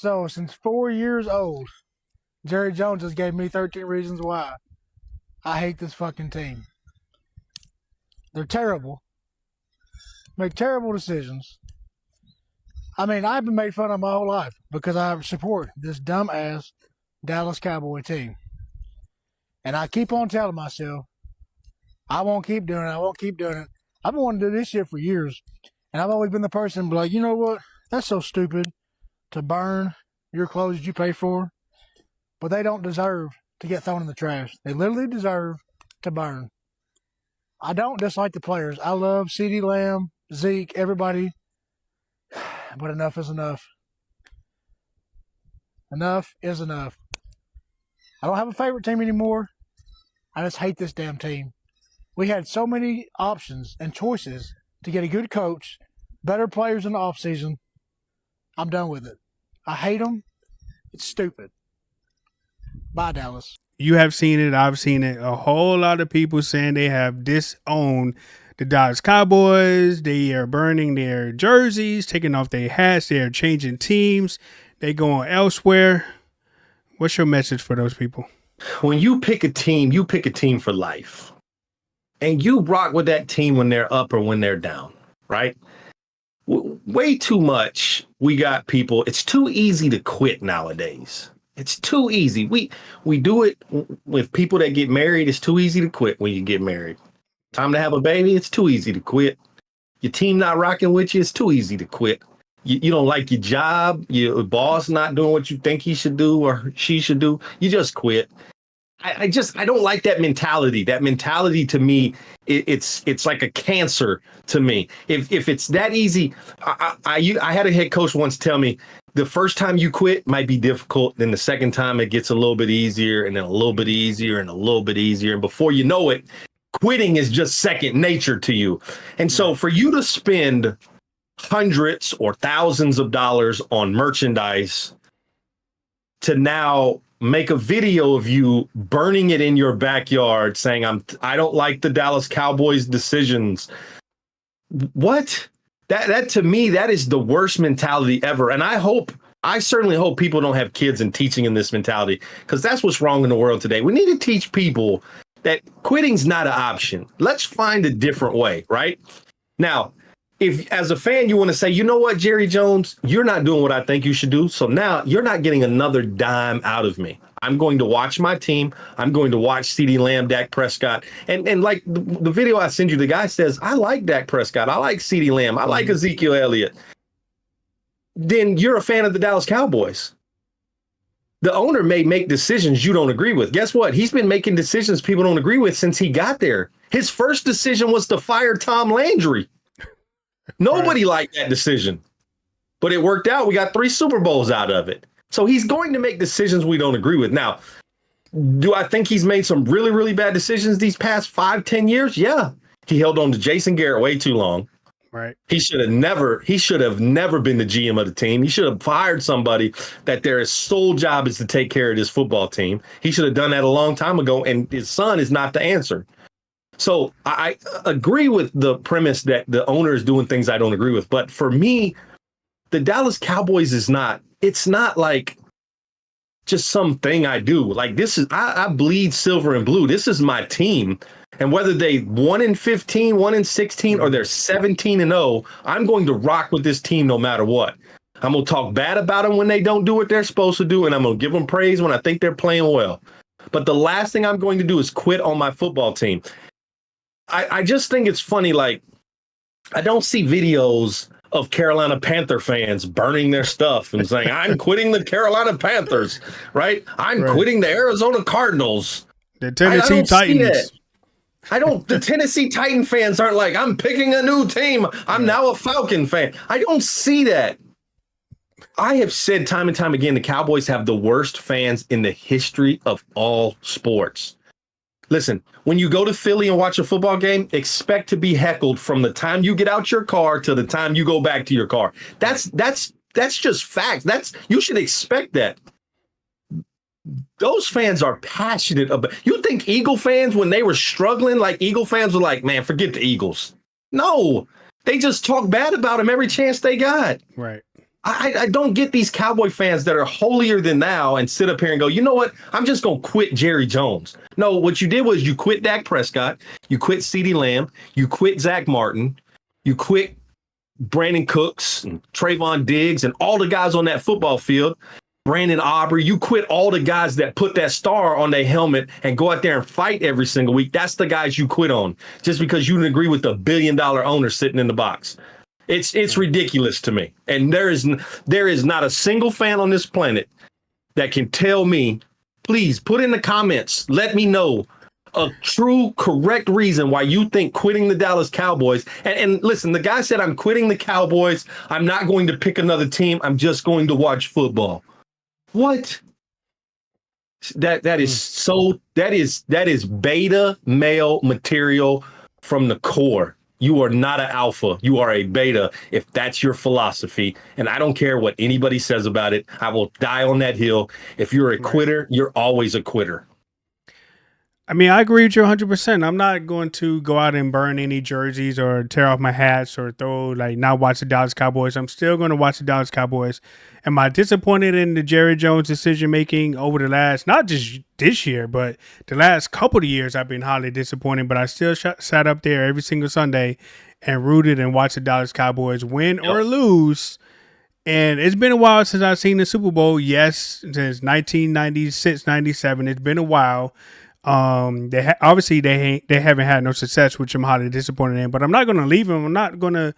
So since 4 years old, Jerry Jones just gave me 13 reasons why I hate this fucking team. They're terrible. Make terrible decisions. I mean, I've been made fun of my whole life because I support this dumb-ass Dallas Cowboy team. And I keep on telling myself, I won't keep doing it. I won't keep doing it. I've been wanting to do this shit for years. And I've always been the person to be like, you know what? That's so stupid to burn your clothes that you pay for. But they don't deserve to get thrown in the trash. They literally deserve to burn. I don't dislike the players. I love CeeDee Lamb, Zeke, everybody. But enough is enough. Enough is enough. I don't have a favorite team anymore. I just hate this damn team. We had so many options and choices to get a good coach, better players in the offseason. I'm done with it. I hate them. It's stupid. Bye, Dallas. You have seen it. I've seen it. A whole lot of people saying they have disowned the Dallas Cowboys. They are burning their jerseys, taking off their hats. They are changing teams. They going elsewhere. What's your message for those people? When you pick a team, you pick a team for life. And you rock with that team when they're up or when they're down, right? Way too much. We got people. It's too easy to quit nowadays. It's too easy. We do it with people that get married. It's too easy to quit when you get married. Time to have a baby. It's too easy to quit. Your team not rocking with you. It's too easy to quit. You don't like your job. Your boss not doing what you think he should do or she should do. You just quit. I don't like that mentality. That mentality to me, it's like a cancer to me. If it's that easy, I had a head coach once tell me the first time you quit might be difficult. Then the second time it gets a little bit easier, and then a little bit easier, and a little bit easier. And before you know it, quitting is just second nature to you. And so for you to spend hundreds or thousands of dollars on merchandise to now make a video of you burning it in your backyard saying, I don't like the Dallas Cowboys decisions. What? That to me, that is the worst mentality ever. And I certainly hope people don't have kids and teaching in this mentality, because that's what's wrong in the world today. We need to teach people that quitting's not an option. Let's find a different way, right? Now, if as a fan, you want to say, you know what, Jerry Jones, you're not doing what I think you should do. So now you're not getting another dime out of me. I'm going to watch my team. I'm going to watch CeeDee Lamb, Dak Prescott. And like the video I send you, the guy says, I like Dak Prescott. I like CeeDee Lamb. I like Ezekiel Elliott. Then you're a fan of the Dallas Cowboys. The owner may make decisions you don't agree with. Guess what? He's been making decisions people don't agree with since he got there. His first decision was to fire Tom Landry. Nobody liked that decision, but it worked out. We got 3 Super Bowls out of it. So he's going to make decisions we don't agree with. Now, do I think he's made some really, really bad decisions these past 5-10 years? Yeah. He held on to Jason Garrett way too long. Right. He should have never been the GM of the team. He should have fired somebody that their sole job is to take care of this football team. He should have done that a long time ago, and his son is not the answer. So I agree with the premise that the owner is doing things I don't agree with. But for me, the Dallas Cowboys it's not like just something I do. Like this is, I bleed silver and blue. This is my team. And whether they 1-15, 1-16, or they're 17-0, I'm going to rock with this team no matter what. I'm going to talk bad about them when they don't do what they're supposed to do, and I'm going to give them praise when I think they're playing well. But the last thing I'm going to do is quit on my football team. I just think it's funny. Like, I don't see videos of Carolina Panther fans burning their stuff and saying, I'm quitting the Carolina Panthers, right? I'm quitting the Arizona Cardinals. The Tennessee Titans. The Tennessee Titan fans aren't like, I'm picking a new team. I'm now a Falcon fan. I don't see that. I have said time and time again, the Cowboys have the worst fans in the history of all sports. Listen, when you go to Philly and watch a football game, expect to be heckled from the time you get out your car to the time you go back to your car. That's just fact. You should expect that. Those fans are passionate about. You think Eagle fans, when they were struggling, like Eagle fans were like, man, forget the Eagles. No, they just talk bad about them every chance they got. Right. I don't get these Cowboy fans that are holier than thou and sit up here and go, you know what? I'm just going to quit Jerry Jones. No, what you did was you quit Dak Prescott, you quit CeeDee Lamb, you quit Zach Martin, you quit Brandon Cooks and Trayvon Diggs and all the guys on that football field. Brandon Aubrey, you quit all the guys that put that star on their helmet and go out there and fight every single week. That's the guys you quit on just because you didn't agree with the $1 billion owner sitting in the box. It's ridiculous to me. And there is not a single fan on this planet that can tell me, please put in the comments, let me know a true, correct reason why you think quitting the Dallas Cowboys. And listen, the guy said, I'm quitting the Cowboys. I'm not going to pick another team. I'm just going to watch football. What? That is beta male material from the core. You are not an alpha. You are a beta if that's your philosophy. And I don't care what anybody says about it. I will die on that hill. If you're a quitter, you're always a quitter. I mean, I agree with you 100%. I'm not going to go out and burn any jerseys or tear off my hats or not watch the Dallas Cowboys. I'm still going to watch the Dallas Cowboys. Am I disappointed in the Jerry Jones decision making over the last, not just this year, but the last couple of years? I've been highly disappointed, but I still sat up there every single Sunday and rooted and watched the Dallas Cowboys win or lose. And it's been a while since I've seen the Super Bowl. Yes, since 1996, 97. It's been a while. They haven't had no success, which I'm highly disappointed in. But I'm not going to leave them. I'm not going to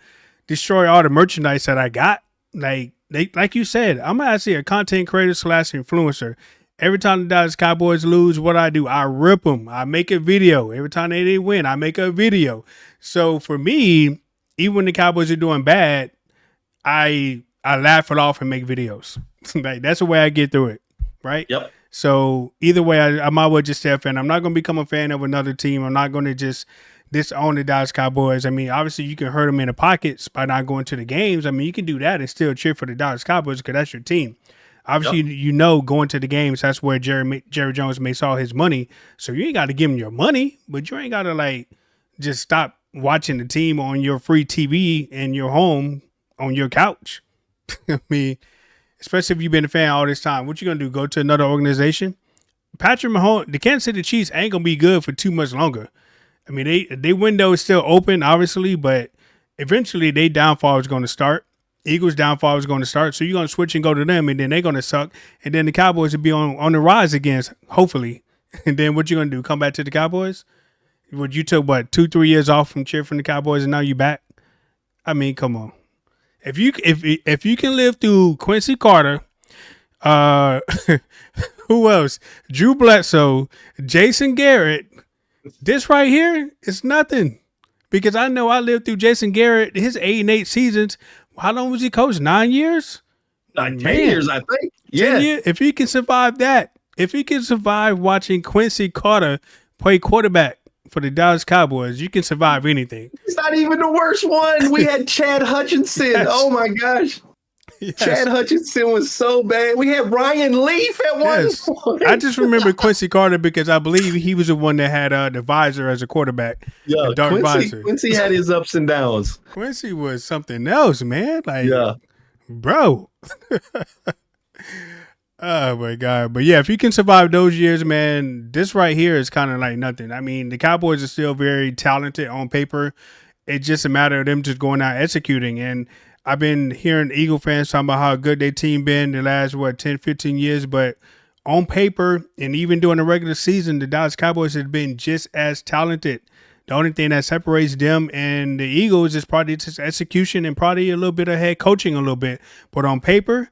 destroy all the merchandise that I got. Like you said, I'm actually a content creator / influencer. Every time the Dallas Cowboys lose, what I do, I rip them. I make a video. Every time they win, I make a video. So for me, even when the Cowboys are doing bad, I laugh it off and make videos. That's the way I get through it, right? Yep. So either way, I might well just stay a fan. I'm not going to become a fan of another team. I'm not going to just disown the Dallas Cowboys. I mean, obviously you can hurt them in the pockets by not going to the games. I mean, you can do that and still cheer for the Dallas Cowboys because that's your team. Obviously, going to the games, that's where Jerry Jones makes all his money. So you ain't got to give him your money, but you ain't got to just stop watching the team on your free TV in your home on your couch. I mean, especially if you've been a fan all this time. What you going to do? Go to another organization? Patrick Mahomes, the Kansas City Chiefs ain't going to be good for too much longer. I mean, they window is still open, obviously, but eventually their downfall is going to start. Eagles' downfall is going to start. So you're going to switch and go to them, and then they're going to suck. And then the Cowboys will be on the rise again, hopefully. And then what you going to do? Come back to the Cowboys? You took, 2-3 years off from cheering from the Cowboys, and now you back? I mean, come on. If you can live through Quincy Carter, who else? Drew Bledsoe, Jason Garrett. This right here is nothing, because I know I lived through Jason Garrett, his 8-8 seasons. How long was he coach? 9 years? 10 years, I think. Yeah. 10 years? If he can survive that, if he can survive watching Quincy Carter play quarterback for the Dallas Cowboys, you can survive anything. It's not even the worst one. We had Chad Hutchinson. Yes. Oh my gosh. Yes. Chad Hutchinson was so bad. We had Ryan Leaf at one point. I just remember Quincy Carter because I believe he was the one that had the visor as a quarterback. Yeah, Quincy had his ups and downs. Quincy was something else, man. Bro. Oh my God. But yeah, if you can survive those years, man, this right here is kind of like nothing. I mean, the Cowboys are still very talented on paper. It's just a matter of them just going out executing. And I've been hearing Eagle fans talking about how good their team been the last, 10, 15 years. But on paper and even during the regular season, the Dallas Cowboys have been just as talented. The only thing that separates them and the Eagles is probably just execution and probably a little bit of head coaching a little bit. But on paper,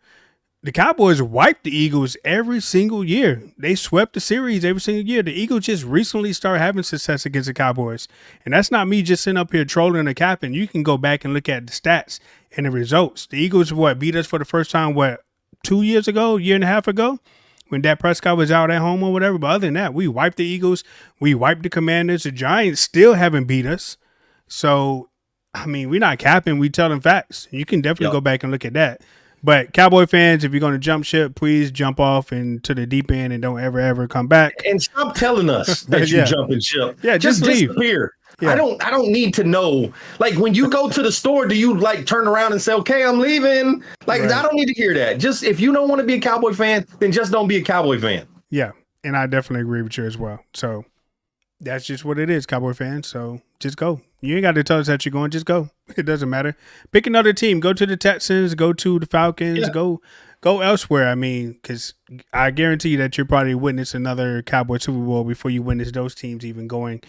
the Cowboys wiped the Eagles every single year. They swept the series every single year. The Eagles just recently started having success against the Cowboys. And that's not me just sitting up here trolling the captain. You can go back and look at the stats and the results. The Eagles, beat us for the first time, 2 years ago, year and a half ago, when Dak Prescott was out at home or whatever. But other than that, we wiped the Eagles. We wiped the Commanders. The Giants still haven't beat us. So, I mean, we're not capping. We telling facts. You can definitely go back and look at that. But Cowboy fans, if you're going to jump ship, please jump off into the deep end and don't ever come back. And stop telling us that you're jumping ship. Yeah, just leave. Disappear. I don't need to know. Like when you go to the store, do you like turn around and say, okay, I'm leaving? Like I don't need to hear that. Just if you don't want to be a Cowboy fan, then just don't be a Cowboy fan. Yeah. And I definitely agree with you as well. So that's just what it is, Cowboy fans. So just go. You ain't got to tell us that you're going. Just go. It doesn't matter. Pick another team. Go to the Texans. Go to the Falcons. Go elsewhere. I mean, because I guarantee you that you'll probably witness another Cowboy Super Bowl before you witness those teams even going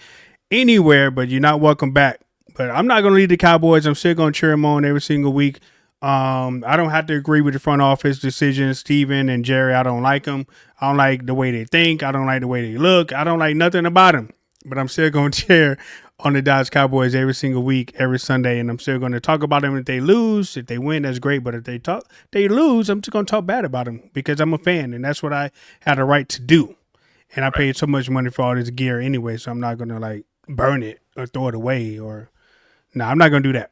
anywhere. But you're not welcome back. But I'm not going to leave the Cowboys. I'm still going to cheer them on every single week. I don't have to agree with the front office decisions, Steven and Jerry. I don't like them. I don't like the way they think. I don't like the way they look. I don't like nothing about them. But I'm still going to cheer on the Dallas Cowboys every single week, every Sunday, and I'm still going to talk about them if they lose. If they win, that's great. But if they lose, I'm just going to talk bad about them because I'm a fan, and that's what I had a right to do. And I paid so much money for all this gear anyway, so I'm not going to like burn it or throw it away or. No, I'm not going to do that.